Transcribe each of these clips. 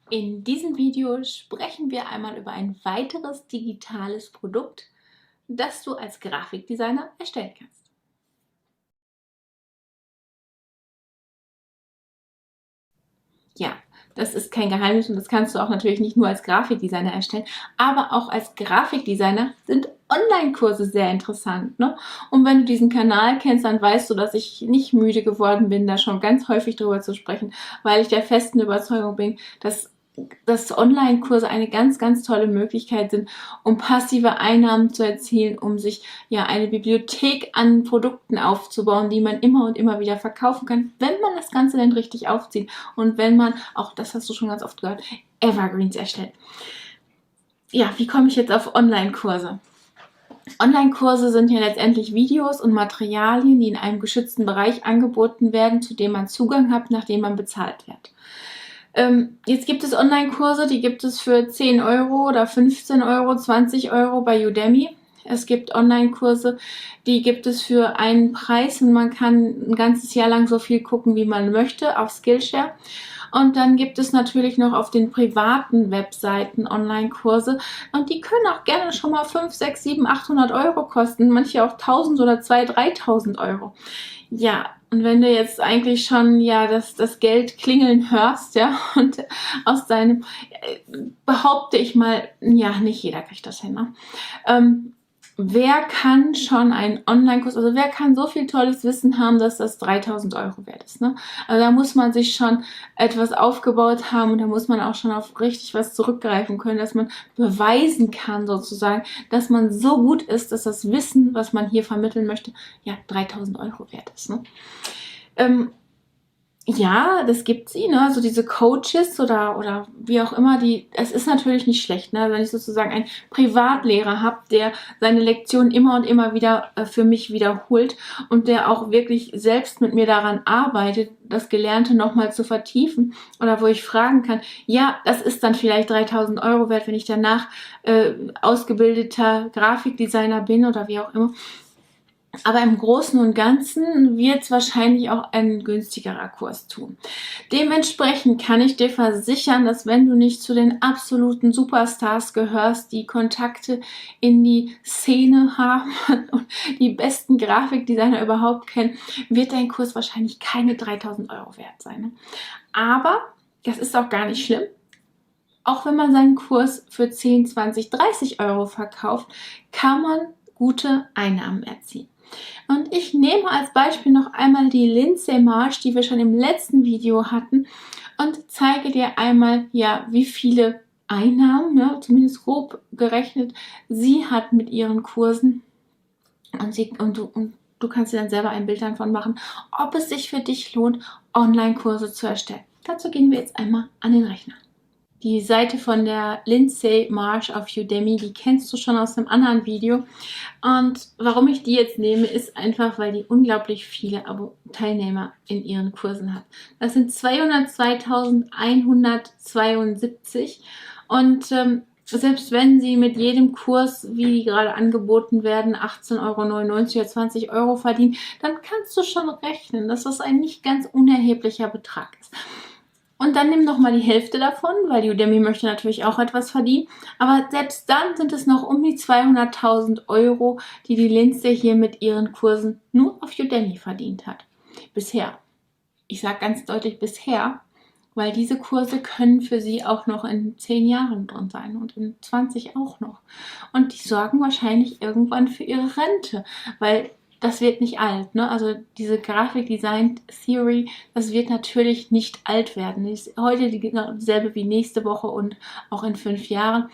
In diesem Video sprechen wir einmal über ein weiteres digitales Produkt, das du als Grafikdesigner erstellen kannst. Ja, das ist kein Geheimnis und das kannst du auch natürlich nicht nur als Grafikdesigner erstellen, aber auch als Grafikdesigner sind Online-Kurse sehr interessant, ne? Und wenn du diesen Kanal kennst, dann weißt du, dass ich nicht müde geworden bin, da schon ganz häufig drüber zu sprechen, weil ich der festen Überzeugung bin, dass Online-Kurse eine ganz, ganz tolle Möglichkeit sind, um passive Einnahmen zu erzielen, um sich ja eine Bibliothek an Produkten aufzubauen, die man immer und immer wieder verkaufen kann, wenn man das Ganze dann richtig aufzieht und wenn man, auch das hast du schon ganz oft gehört, Evergreens erstellt. Ja, wie komme ich jetzt auf Online-Kurse? Online-Kurse sind ja letztendlich Videos und Materialien, die in einem geschützten Bereich angeboten werden, zu dem man Zugang hat, nachdem man bezahlt wird. Jetzt gibt es Online-Kurse, die gibt es für 10 Euro oder 15 Euro, 20 Euro bei Udemy. Es gibt Online-Kurse, die gibt es für einen Preis und man kann ein ganzes Jahr lang so viel gucken, wie man möchte, auf Skillshare. Und dann gibt es natürlich noch auf den privaten Webseiten Online-Kurse und die können auch gerne schon mal 5, 6, 7, 800 Euro kosten, manche auch 1000 oder 2.000, 3.000 Euro. Ja, und wenn du jetzt eigentlich schon ja das Geld klingeln hörst, ja, und aus deinem, behaupte ich mal, ja, nicht jeder kriegt das hin, ne? Wer kann schon einen Online-Kurs, also wer kann so viel tolles Wissen haben, dass das 3.000 Euro wert ist, ne? Also da muss man sich schon etwas aufgebaut haben und da muss man auch schon auf richtig was zurückgreifen können, dass man beweisen kann sozusagen, dass man so gut ist, dass das Wissen, was man hier vermitteln möchte, ja 3.000 Euro wert ist, ne? Ja, das gibt sie, ne? Also diese Coaches oder wie auch immer, es ist natürlich nicht schlecht, ne? Wenn ich sozusagen einen Privatlehrer habe, der seine Lektion immer und immer wieder für mich wiederholt und der auch wirklich selbst mit mir daran arbeitet, das Gelernte nochmal zu vertiefen oder wo ich fragen kann, ja, das ist dann vielleicht 3.000 Euro wert, wenn ich danach ausgebildeter Grafikdesigner bin oder wie auch immer. Aber im Großen und Ganzen wird es wahrscheinlich auch ein günstigerer Kurs tun. Dementsprechend kann ich dir versichern, dass wenn du nicht zu den absoluten Superstars gehörst, die Kontakte in die Szene haben und die besten Grafikdesigner überhaupt kennen, wird dein Kurs wahrscheinlich keine 3.000 Euro wert sein. Aber das ist auch gar nicht schlimm. Auch wenn man seinen Kurs für 10, 20, 30 Euro verkauft, kann man gute Einnahmen erzielen. Und ich nehme als Beispiel noch einmal die Lindsay Marsh, die wir schon im letzten Video hatten, und zeige dir einmal, ja, wie viele Einnahmen, ja, zumindest grob gerechnet, sie hat mit ihren Kursen. Und du kannst dir dann selber ein Bild davon machen, ob es sich für dich lohnt, Online-Kurse zu erstellen. Dazu gehen wir jetzt einmal an den Rechner. Die Seite von der Lindsay Marsh auf Udemy, die kennst du schon aus einem anderen Video. Und warum ich die jetzt nehme, ist einfach, weil die unglaublich viele Teilnehmer in ihren Kursen hat. Das sind 202.172 und selbst wenn sie mit jedem Kurs, wie die gerade angeboten werden, 18,99 Euro oder 20 Euro verdienen, dann kannst du schon rechnen, dass das ein nicht ganz unerheblicher Betrag ist. Und dann nimm noch mal die Hälfte davon, weil die Udemy möchte natürlich auch etwas verdienen. Aber selbst dann sind es noch um die 200.000 Euro, die die Lindsay hier mit ihren Kursen nur auf Udemy verdient hat. Bisher. Ich sage ganz deutlich bisher, weil diese Kurse können für sie auch noch in 10 Jahren drin sein und in 20 auch noch. Und die sorgen wahrscheinlich irgendwann für ihre Rente, weil das wird nicht alt, ne? Also diese Grafikdesign Theory, das wird natürlich nicht alt werden. Die ist heute dieselbe wie nächste Woche und auch in 5 Jahren.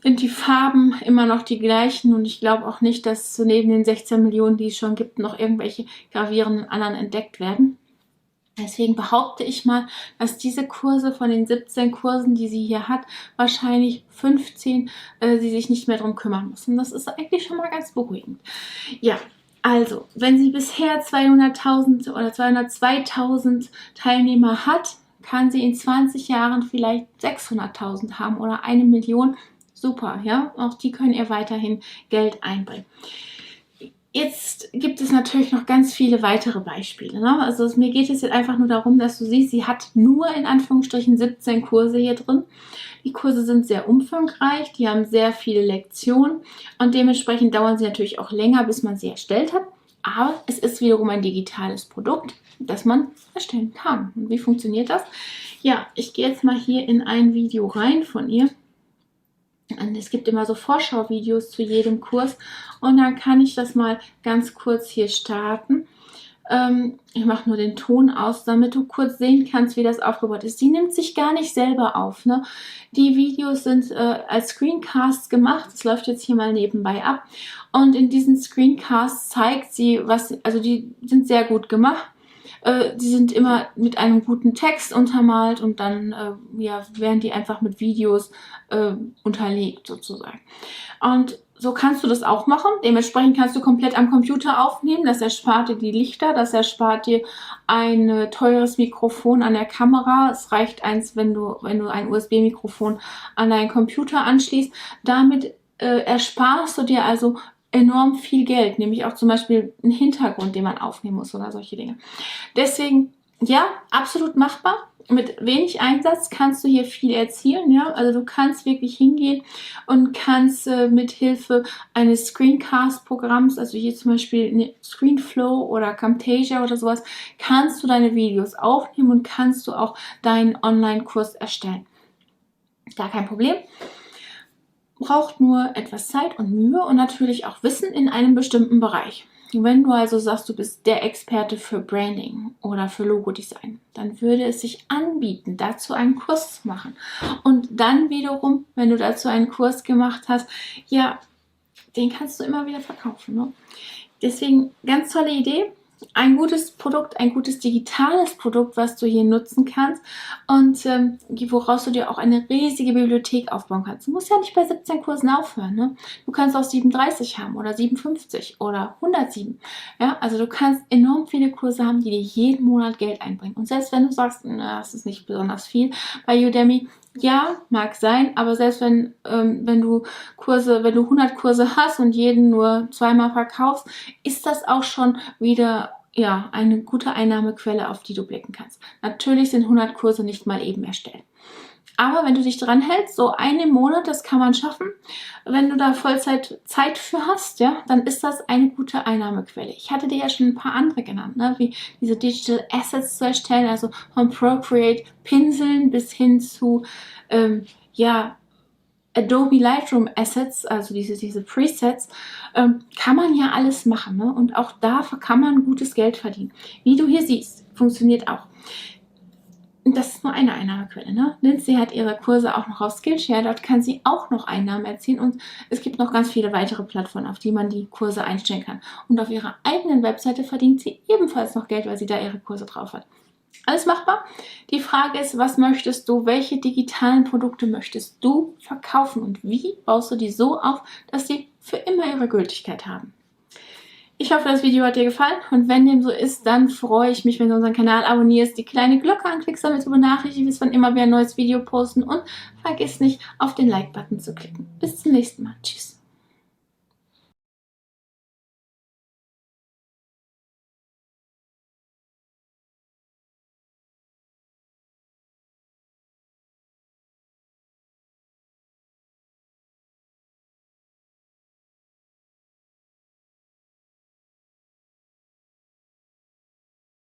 Sind die Farben immer noch die gleichen und ich glaube auch nicht, dass neben den 16 Millionen, die es schon gibt, noch irgendwelche gravierenden anderen entdeckt werden. Deswegen behaupte ich mal, dass diese Kurse von den 17 Kursen, die sie hier hat, wahrscheinlich 15 sie sich nicht mehr drum kümmern muss. Und das ist eigentlich schon mal ganz beruhigend. Ja, also, wenn sie bisher 200.000 oder 202.000 Teilnehmer hat, kann sie in 20 Jahren vielleicht 600.000 haben oder 1 Million. Super, ja, auch die können ihr weiterhin Geld einbringen. Jetzt gibt es natürlich noch ganz viele weitere Beispiele. Ne? Also mir geht es jetzt einfach nur darum, dass du siehst, sie hat nur in Anführungsstrichen 17 Kurse hier drin. Die Kurse sind sehr umfangreich, die haben sehr viele Lektionen und dementsprechend dauern sie natürlich auch länger, bis man sie erstellt hat. Aber es ist wiederum ein digitales Produkt, das man erstellen kann. Und wie funktioniert das? Ja, ich gehe jetzt mal hier in ein Video rein von ihr. Und es gibt immer so Vorschauvideos zu jedem Kurs und dann kann ich das mal ganz kurz hier starten. Ich mache nur den Ton aus, damit du kurz sehen kannst, wie das aufgebaut ist. Die nimmt sich gar nicht selber auf. Ne? Die Videos sind als Screencasts gemacht. Das läuft jetzt hier mal nebenbei ab. Und in diesen Screencasts zeigt sie, also die sind sehr gut gemacht. Die sind immer mit einem guten Text untermalt und dann werden die einfach mit Videos unterlegt sozusagen. Und so kannst du das auch machen. Dementsprechend kannst du komplett am Computer aufnehmen. Das erspart dir die Lichter, das erspart dir ein teures Mikrofon an der Kamera. Es reicht eins, wenn du ein USB-Mikrofon an deinen Computer anschließt. Damit ersparst du dir also enorm viel Geld, nämlich auch zum Beispiel einen Hintergrund, den man aufnehmen muss oder solche Dinge. Deswegen, ja, absolut machbar. Mit wenig Einsatz kannst du hier viel erzielen, ja, also du kannst wirklich hingehen und kannst mit Hilfe eines Screencast-Programms, also hier zum Beispiel Screenflow oder Camtasia oder sowas, kannst du deine Videos aufnehmen und kannst du auch deinen Online-Kurs erstellen. Gar kein Problem. Braucht nur etwas Zeit und Mühe und natürlich auch Wissen in einem bestimmten Bereich. Wenn du also sagst, du bist der Experte für Branding oder für Logodesign, dann würde es sich anbieten, dazu einen Kurs zu machen. Und dann wiederum, wenn du dazu einen Kurs gemacht hast, ja, den kannst du immer wieder verkaufen. Ne? Deswegen, ganz tolle Idee. Ein gutes Produkt, ein gutes digitales Produkt, was du hier nutzen kannst und woraus du dir auch eine riesige Bibliothek aufbauen kannst. Du musst ja nicht bei 17 Kursen aufhören. Ne? Du kannst auch 37 haben oder 57 oder 107. Ja? Also du kannst enorm viele Kurse haben, die dir jeden Monat Geld einbringen. Und selbst wenn du sagst, na, das ist nicht besonders viel bei Udemy, ja, mag sein, aber selbst wenn du 100 Kurse hast und jeden nur zweimal verkaufst, ist das auch schon wieder eine gute Einnahmequelle, auf die du blicken kannst. Natürlich sind 100 Kurse nicht mal eben erstellt. Aber wenn du dich dran hältst, so einen im Monat, das kann man schaffen. Wenn du da Vollzeit Zeit für hast, ja, dann ist das eine gute Einnahmequelle. Ich hatte dir ja schon ein paar andere genannt, ne, wie diese Digital Assets zu erstellen, also von Procreate Pinseln bis hin zu, Adobe Lightroom Assets, also diese Presets, kann man ja alles machen. Ne? Und auch da kann man gutes Geld verdienen. Wie du hier siehst, funktioniert auch. Das ist nur eine Einnahmequelle. Ne? Lindsay hat ihre Kurse auch noch auf Skillshare, dort kann sie auch noch Einnahmen erzielen und es gibt noch ganz viele weitere Plattformen, auf die man die Kurse einstellen kann. Und auf ihrer eigenen Webseite verdient sie ebenfalls noch Geld, weil sie da ihre Kurse drauf hat. Alles machbar. Die Frage ist, was möchtest du, welche digitalen Produkte möchtest du verkaufen und wie baust du die so auf, dass sie für immer ihre Gültigkeit haben? Ich hoffe, das Video hat dir gefallen und wenn dem so ist, dann freue ich mich, wenn du unseren Kanal abonnierst, die kleine Glocke anklickst, damit du benachrichtigt wirst, wann immer wir ein neues Video posten und vergiss nicht, auf den Like-Button zu klicken. Bis zum nächsten Mal. Tschüss.